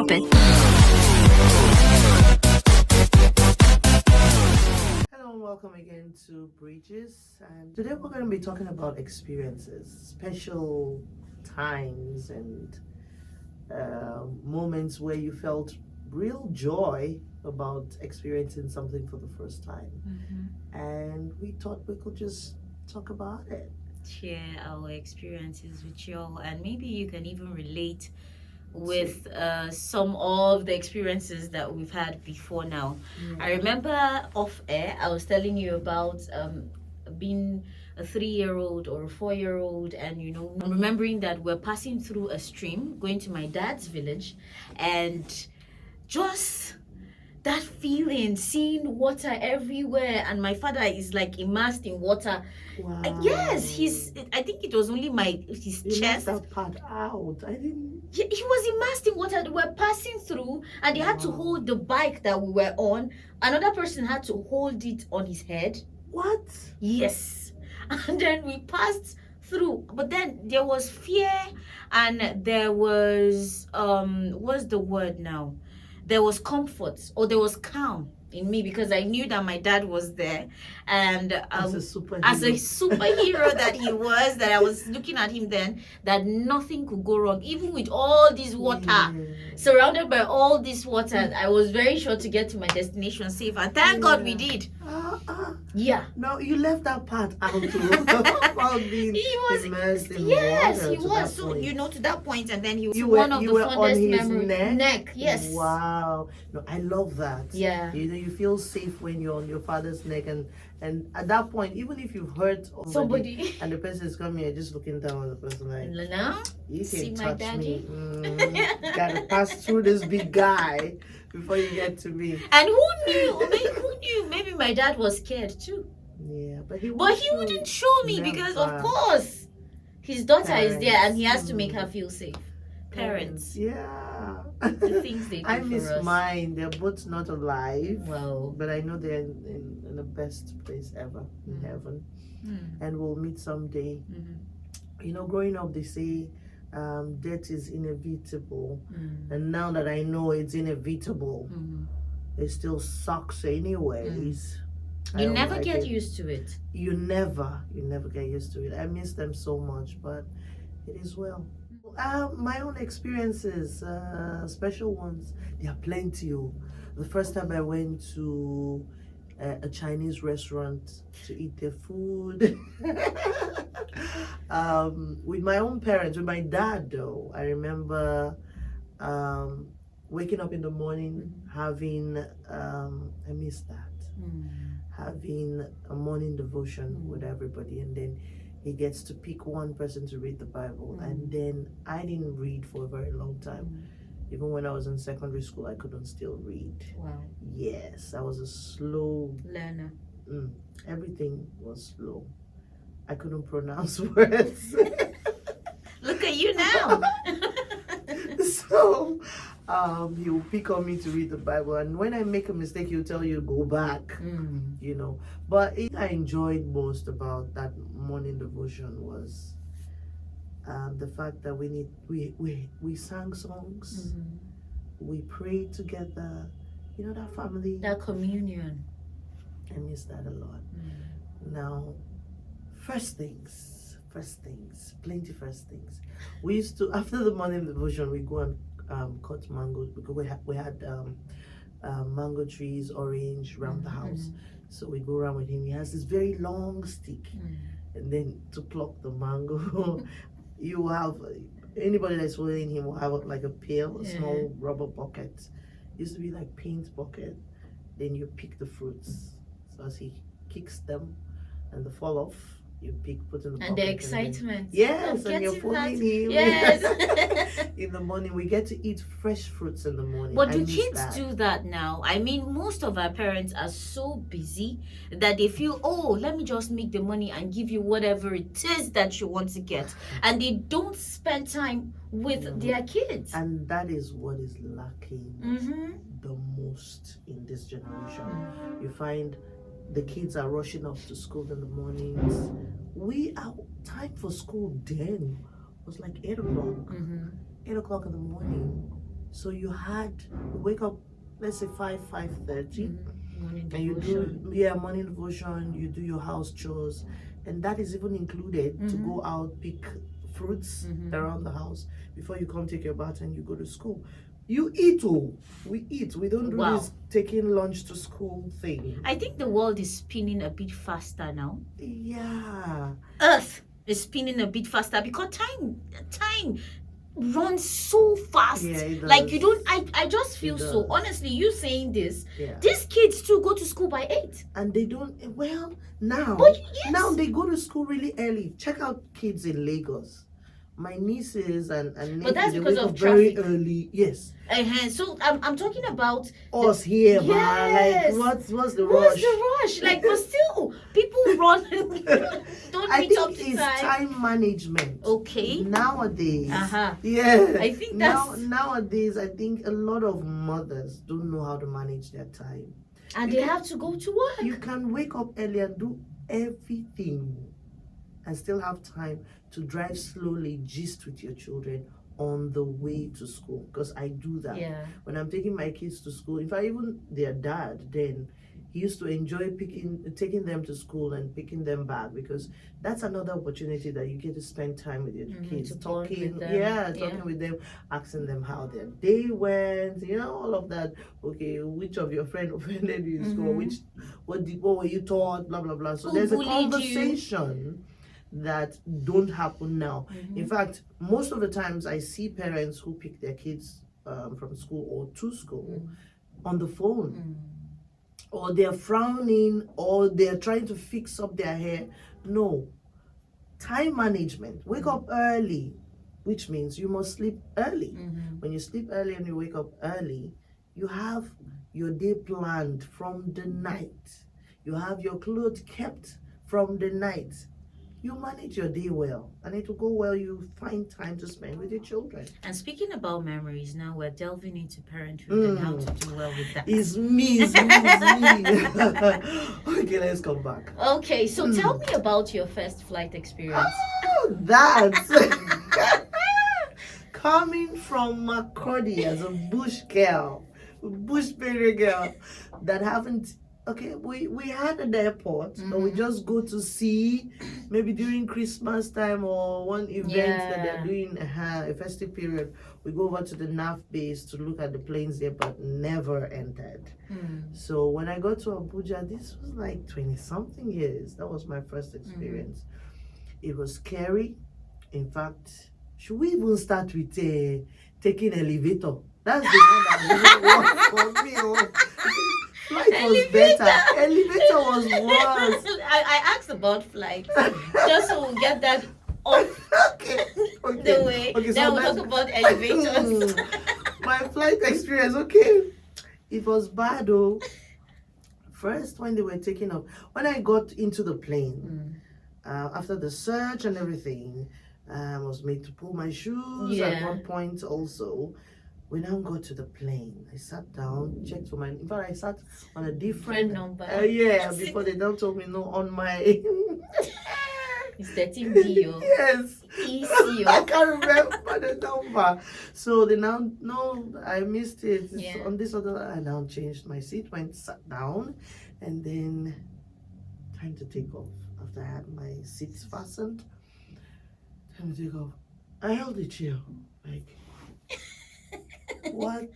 stop it. Hello and welcome again to Bridges. And today we're going to be talking about experiences, special times, and moments where you felt real joy about experiencing something for the first time. And we thought we could just talk about it. Share our experiences with y'all, and maybe you can even relate with some of the experiences that we've had before now. I remember off air, I was telling you about being a 3-year-old or a 4-year-old, and I'm remembering that we're passing through a stream going to my dad's village, and just that feeling, seeing water everywhere, and my father is like immersed in water. Wow. Yes, I think it was only his You chest. left that part out. I didn't. He was immersed in water. They were passing through, and they had to hold the bike that we were on. Another person had to hold it on his head. What? Yes. And then we passed through. But then there was fear, and there was what's the word now? There was comfort, or there was calm in me, because I knew that my dad was there, and As a superhero. that he was, that I was looking at him then, that nothing could go wrong, even with all this water, surrounded by all this water. I was very sure to get to my destination safe, and thank God we did. Yeah. No, you left that part out. About being He was, immersed in yes, water he to was. that So point. to that point, and then he was You were- one of you the were on fondest his memories. neck? Yes. Wow. No, I love that. Yeah. You feel safe when you're on your father's neck, and at that point, even if you've hurt Somebody. and the person is coming, you're just looking down on the person like, Lena, you see can my touch daddy? me. Gotta pass through this big guy before you get to me. And who knew? I mean, who knew? Maybe my dad was scared too. Yeah, but But he show wouldn't show me because, of Never. course, his daughter is there and he has Parents. to make her feel safe. Parents, Yeah. the things they do I for miss us. mine. They're both not alive. Wow. But I know they're in the best place ever, in heaven. And we'll meet someday. Growing up, they say death is inevitable. And now that I know it's inevitable, it still sucks anyways. I You don't never like get it. used to it. You never get used to it. I miss them so much, but it is well. My own experiences, special ones, there are plenty. The first time I went to a Chinese restaurant to eat their food with my own parents, with my dad though. I remember waking up in the morning, having I miss that, having a morning devotion with everybody, and then he gets to pick one person to read the Bible. And then I didn't read for a very long time. Even when I was in secondary school, I couldn't still read. Wow. Yes, I was a slow Learner. Everything was slow. I couldn't pronounce words. Look at you now. So he will pick on me to read the Bible, and when I make a mistake, he'll tell you to go back. But I enjoyed most about that morning devotion was the fact that we sang songs, we prayed together. That family. That communion. I miss that a lot. Now, first things, plenty first things. We used to, after the morning devotion, we go and cut mangoes, because we had mango trees, orange, around the house. So we go around with him. He has this very long stick, and then to pluck the mango, you have anybody that's following him will have like a pail, a small rubber bucket. Used to be like paint bucket. Then you pick the fruits. So as he kicks them and they fall off, you put in the bucket. And the excitement. Yes, of and you're getting that. following him. Yes. In the morning, we get to eat fresh fruits in the morning. But I do miss kids that. do that now? I mean, most of our parents are so busy that they feel, oh, let me just make the money and give you whatever it is that you want to get. And they don't spend time with their kids. And that is what is lacking the most in this generation. You find the kids are rushing off to school in the mornings. Our time for school then was like 8 o'clock. 8 o'clock in the morning. So you wake up, let's say 5:30, Morning and you devotion. do morning devotion. You do your house chores, and that is even included to go out pick fruits around the house before you come take your bath and you go to school. You eat, we eat. We don't do Wow. this taking lunch to school thing. I think the world is spinning a bit faster now. Yeah. Earth is spinning a bit faster because time runs so fast. Yeah, it does. Like you don't. I just feel It so. does. Honestly, you saying this, Yeah. these kids too go to school by 8. And they don't. Well, now. But yes. Now they go to school really early. Check out kids in Lagos. My nieces and nephews, that's they because wake of up very traffic. early. Yes. So I'm talking about Us here, Yes. man. Like what's the what's rush? the rush? Like, but still, people run. Don't I meet up think to it's time. time management. Okay. Nowadays. Uh-huh. Yeah. I think nowadays I think a lot of mothers don't know how to manage their time. And they have to go to work. You can wake up early and do everything and still have time to drive slowly, gist with your children on the way to school. Because I do that. Yeah. When I'm taking my kids to school, in fact, even their dad then, he used to enjoy taking them to school and picking them back, because that's another opportunity that you get to spend time with your kids, to bond talking, with them. talking with them, asking them how their day went, all of that. Okay, which of your friend offended you in school? What were you taught? Blah blah blah. So Who there's a bullied you? conversation that don't happen now. In fact, most of the times I see parents who pick their kids from school or to school on the phone. Or they're frowning, or they're trying to fix up their hair. No. Time management. Wake up early, which means you must sleep early. When you sleep early and you wake up early, you have your day planned from the night. You have your clothes kept from the night. You manage your day well, and it will go well. You find time to spend with your children. And speaking about memories, now we're delving into parenthood and how to do well with that. It's me. Okay, let's come back. Okay, so tell me about your first flight experience. Oh, that. Coming from Makurdi as a bush girl, bush baby girl, that haven't. Okay, we had an airport, but we just go to see, maybe during Christmas time or one event that they're doing a festive period. We go over to the NAF base to look at the planes there, but never entered. So when I got to Abuja, this was like 20-something years. That was my first experience. It was scary. In fact, should we even start with taking elevator? That's the one that really worked for me. Flight was better. Elevator was worse. I asked about flight, just so we'll get that off Okay. the way. Okay, Then we'll talk about elevators. My flight experience, okay. It was bad though. First, when they were taking off, when I got into the plane, after the search and everything, I was made to pull my shoes at one point also. We now got to the plane. I sat down, checked for in fact, I sat on a different number. Before they now told me no on my. It's 13B. Yes. EC. I can't remember the number. So they now, no, I missed it. It's on this other. I now changed my seat, sat down, and then time to take off. After I had my seats fastened, time to take off. I held the chair, like. What?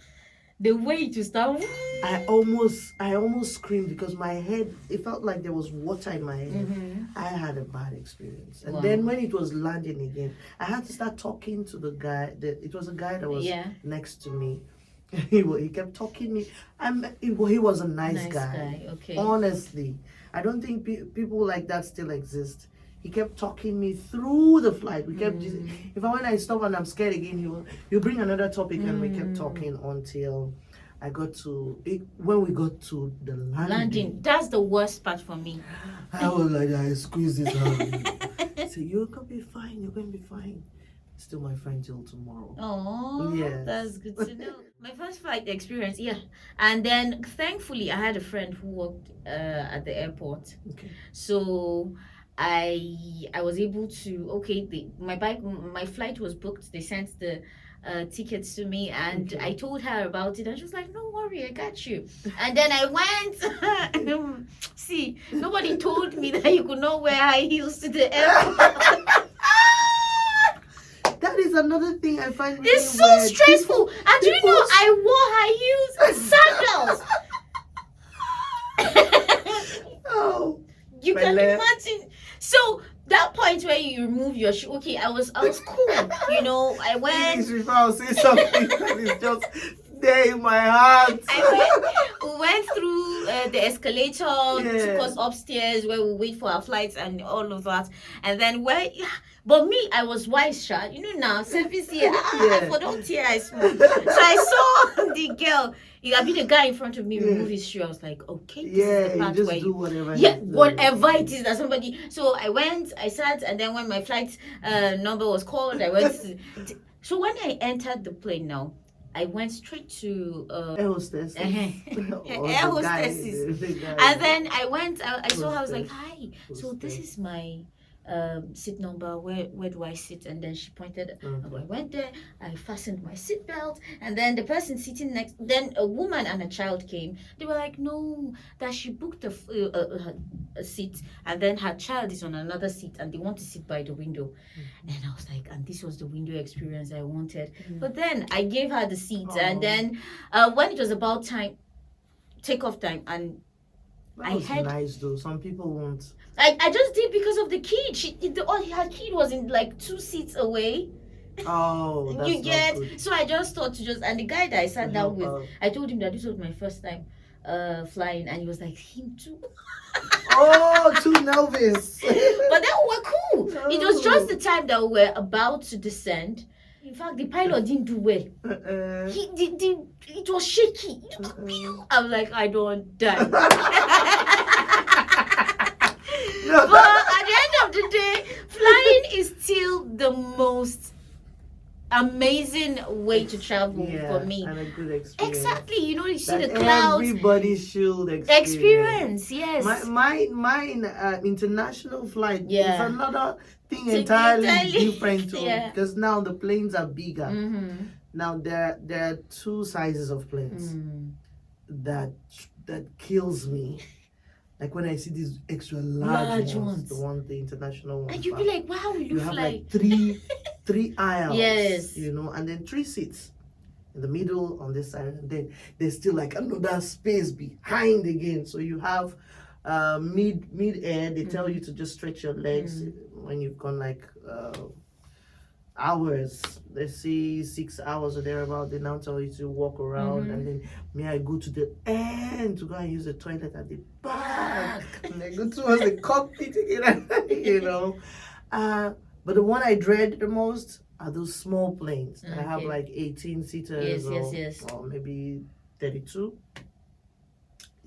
The way to start. I almost screamed because my head, it felt like there was water in my head. I had a bad experience. And then when it was landing again, I had to start talking to the guy. It was a guy that was next to me. He kept talking me. He was a nice guy. Okay. Honestly, I don't think people like that still exist. He kept talking me through the flight. We kept, when I stop and I'm scared again, he'll bring another topic, and we kept talking until I got to, when we got to the landing. That's the worst part for me. I was like, I squeezed it out. So you're going to be fine, you're going to be fine. Still my friend till tomorrow. Oh, yes. That's good to know. My first flight experience, and then thankfully I had a friend who worked at the airport. Okay. So I was able to my flight was booked. They sent the tickets to me, and Okay. I told her about it, and she was like, "No worry, I got you." And then I went. See, nobody told me that you could not wear high heels to the airport. That is another thing I find really It's so weird. stressful. And do you people- know I wore high heels, sandals. Oh, You can Pele. imagine. So that point where you remove your shoe, okay, I was cool. You know, I went. please, before I say something that is just there in my heart. We went through the escalator, Yeah. took us upstairs where we wait for our flights and all of that. And then but me, I was wise, Sha. You know now, service here. I Yeah. for don't tear, I smoke. So I saw the girl. I mean, the guy in front of me Yeah. remove his shoe. I was like, okay, this is Yeah, the you part just where do whatever. yeah, he's doing. whatever it is that somebody. So I went, I sat, and then when my flight number was called, I went. So when I entered the plane now, I went straight to Air hostess. air hostesses. And then I went, I saw her, I was like, hi. So this is my seat number. Where do I sit? And then she pointed. I went there. I fastened my seatbelt, and then the person sitting next. Then a woman and a child came. They were like, no, that she booked a seat, and then her child is on another seat, and they want to sit by the window. And I was like, and this was the window experience I wanted. But then I gave her the seat, and then when it was about takeoff time, and That was nice though. Some people won't. I just did because of the kid. Her kid was in like 2 seats away. Oh, that's You get not good. so I just thought and the guy that I sat down Help with, out. I told him that this was my first time flying, and he was like, him too. Oh, too nervous. But then we were cool. It was just the time that we were about to descend. In fact, the pilot didn't do well. He did. It was shaky. I was like, I don't want to die. But at the end of the day, flying is still the most amazing way to travel for me. And a good experience. Exactly, you see That the clouds. everybody should Experience, yes. My international flight Yeah. is another thing It's entirely entirely- different too, yeah. because now the planes are bigger. Mm-hmm. Now there are 2 sizes of planes that kills me. Like when I see these extra large ones, the international ones. And you'd be like, wow, you you have fly. like three aisles. Yes. And then 3 seats in the middle on this side, and then there's still like another space behind again. So you have mid air. They tell you to just stretch your legs when you've gone like hours. Let's say 6 hours or thereabout. They now tell you to walk around, and then I go to the end to go and use the toilet at the back, and I go towards the cockpit again. But the one I dread the most are those small planes that have like 18 seaters or maybe 32.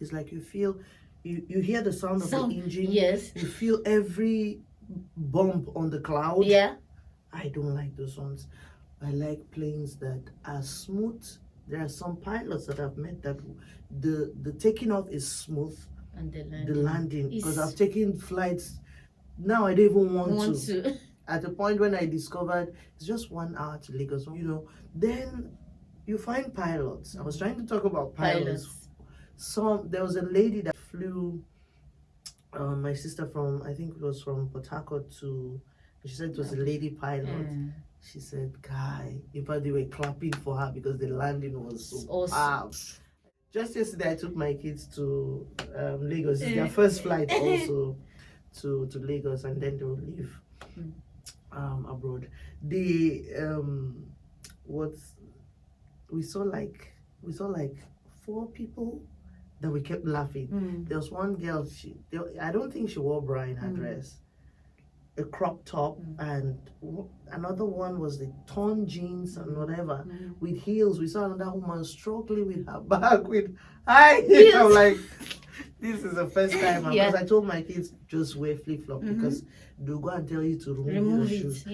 It's like you feel, you hear the sound of the engine. Yes. You feel every bump on the cloud. Yeah. I don't like those ones. I like planes that are smooth. There are some pilots that I've met that the taking off is smooth. And The landing, because I've taken flights. Now I don't even want to. At the point when I discovered it's just 1 hour to Lagos, then you find pilots. I was trying to talk about pilots. There was a lady that flew my sister from, I think it was from Port Harcourt to, she said it was a lady pilot. She said, Guy, in fact, they were clapping for her because the landing was so awesome. Just yesterday, I took my kids to Lagos. It's their first flight also to Lagos, and then they will leave abroad. We saw like 4 people that we kept laughing. There was one girl. I don't think she wore bra in her dress. A crop top, and another one was the torn jeans and whatever with heels. We saw another woman struggling with her bag with high heels. I'm like, this is the first time. Because I told my kids just wear flip flop because they'll go and tell you to remove your shoes.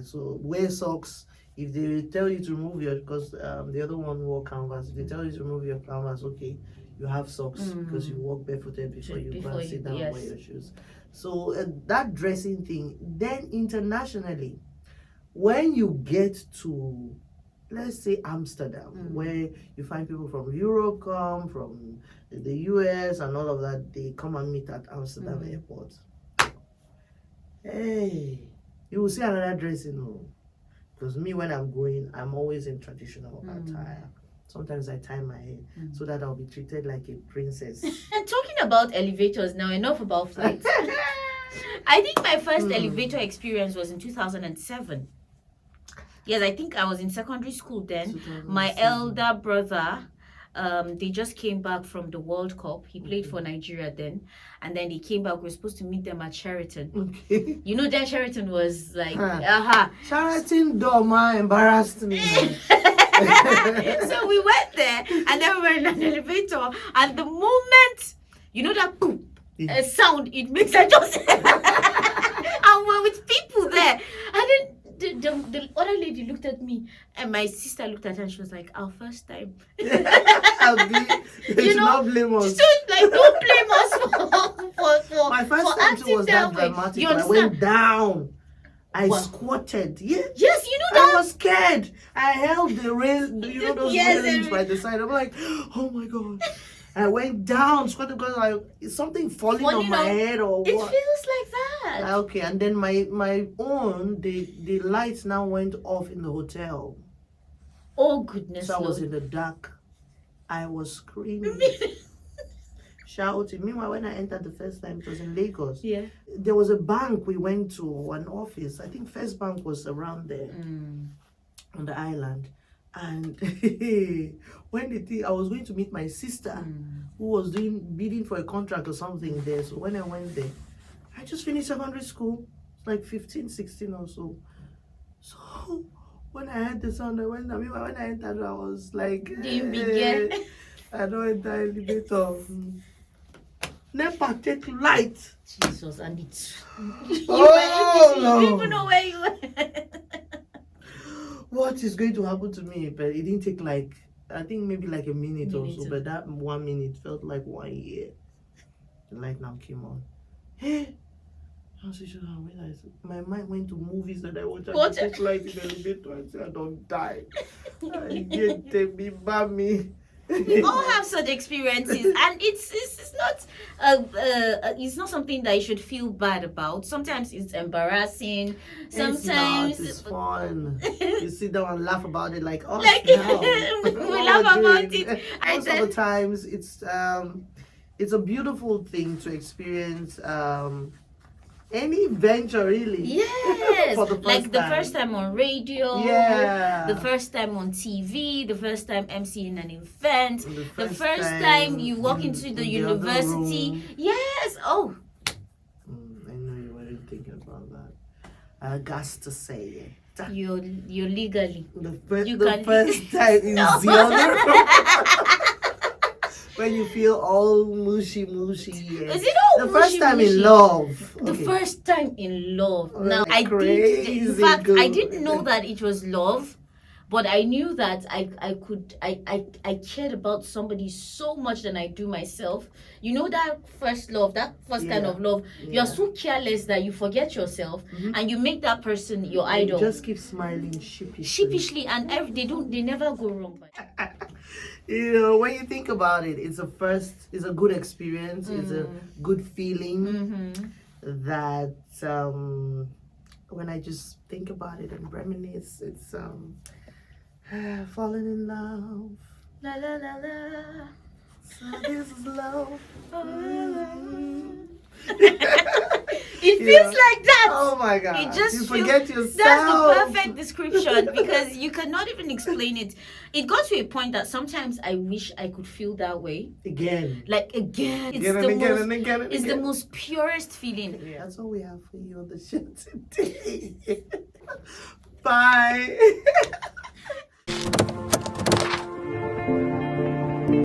So wear socks. If they tell you to remove because the other one wore canvas. If they tell you to remove your canvas, okay, you have socks because you walk barefooted before you go and sit down and wear your shoes. So that dressing thing. Then internationally, when you get to, let's say, Amsterdam, where you find people from Europe come, from the US and all of that, they come and meet at Amsterdam airport. Hey, you will see another dressing room. Because me, when I'm going, I'm always in traditional attire. Sometimes I tie my hair so that I'll be treated like a princess. And talking about elevators now, enough about flights. I think my first elevator experience was in 2007. Yes, I think I was in secondary school then. My elder brother, they just came back from the World Cup. He played for Nigeria then. And then they came back. We were supposed to meet them at Sheraton. Okay. You know, then Sheraton was like, Sheraton Doma embarrassed me. So we went there and then we were in an elevator. And the moment, you know that poop sound it makes, I just... and we're with people there. And then the other lady looked at me and my sister looked at her and she was like, our first time. You know, not blame us. So like, don't blame us for my first time too was that dramatic. I went down. I squatted. Yes, you know that. I was scared. I held the rail, you know, those railings by the side. I'm like, oh my god. I went down, squatted because is something falling on my head or what? It feels like that. Okay, and then my own, the lights now went off in the hotel. Oh goodness. So I was in the dark. I was screaming, shouting. Meanwhile, when I entered the first time, it was in Lagos. Yeah. There was a bank we went to, an office. I think First Bank was around there on the island. And when I was going to meet my sister who was bidding for a contract or something there. So when I went there, I just finished secondary school, like 15, 16 or so. So when I heard the sound, I went. When I entered, I was like, I don't enter elevator. Never take light. Jesus, and it's you don't even know where you were. What is going to happen to me? But it didn't take like, I think maybe like a minute or so. But that 1 minute felt like 1 year. The light now came on. Hey, I was just realized my mind went to movies that I watched. I take light in the elevator and say I don't die. I get me, mommy. We all have such experiences, and it's not something that you should feel bad about. Sometimes it's embarrassing. Sometimes it's fun. You sit down and laugh about it, like oh, we laugh about it. Most of the times, it's a beautiful thing to experience. Any venture really. Yes. For the first the first time on radio. Yeah. The first time on TV. The first time emceeing an event. The first time you walk into the university. Yes. Oh. I know you weren't thinking about that. I got to say it. You're legally. The first time in Zion. When you feel all mushy. Is it all the first time in love? The first time in love. Now I didn't know that it was love, but I knew that I cared about somebody so much than I do myself. You know that first love, that first kind of love. You're so careless that you forget yourself and you make that person your idol. You just keep smiling sheepishly, and they never go wrong. You know, when you think about it, it's a good experience. It's a good feeling that when I just think about it and reminisce, it's falling in love. La la la la. So this is love. It feels like that. Oh my god. It just you forget yourself. That's the perfect description because you cannot even explain it. It got to a point that sometimes I wish I could feel that way. Again. Like again. It's the most purest feeling. Yeah, that's all we have for you on the show today. Bye.